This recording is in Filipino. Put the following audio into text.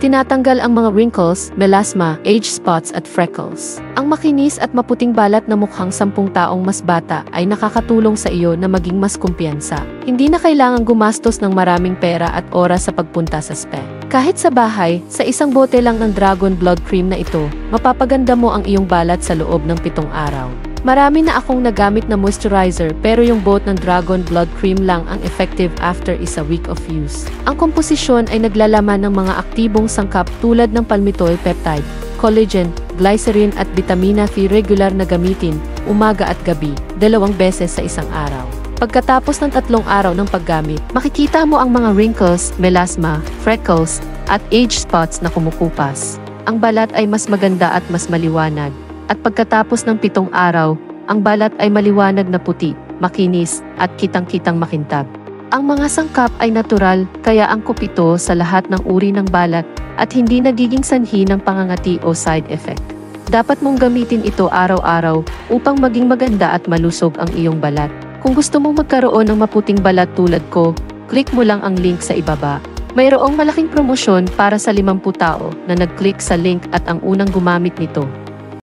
Tinatanggal ang mga wrinkles, melasma, age spots at freckles. Ang makinis at maputing balat na mukhang 10 taong mas bata ay nakakatulong sa iyo na maging mas kumpiyansa. Hindi na kailangang gumastos ng maraming pera at oras sa pagpunta sa spa. Kahit sa bahay, sa isang bote lang ng Dragon Blood Cream na ito, mapapaganda mo ang iyong balat sa loob ng 7 araw. Marami na akong nagamit na moisturizer pero yung bote ng Dragon Blood Cream lang ang effective after a week of use. Ang komposisyon ay naglalaman ng mga aktibong sangkap tulad ng palmitoyl peptide, collagen, glycerin at vitamina C regular na gamitin, umaga at gabi, 2 beses sa isang araw. Pagkatapos ng 3 araw ng paggamit, makikita mo ang mga wrinkles, melasma, freckles, at age spots na kumukupas. Ang balat ay mas maganda at mas maliwanag. At pagkatapos ng 7 araw, ang balat ay maliwanag na puti, makinis, at kitang-kitang makintab. Ang mga sangkap ay natural, kaya angkop ito sa lahat ng uri ng balat at hindi nagiging sanhi ng pangangati o side effect. Dapat mong gamitin ito araw-araw upang maging maganda at malusog ang iyong balat. Kung gusto mong magkaroon ng maputing balat tulad ko, click mo lang ang link sa ibaba. Mayroong malaking promosyon para sa 50 tao na nag-click sa link at ang unang gumamit nito.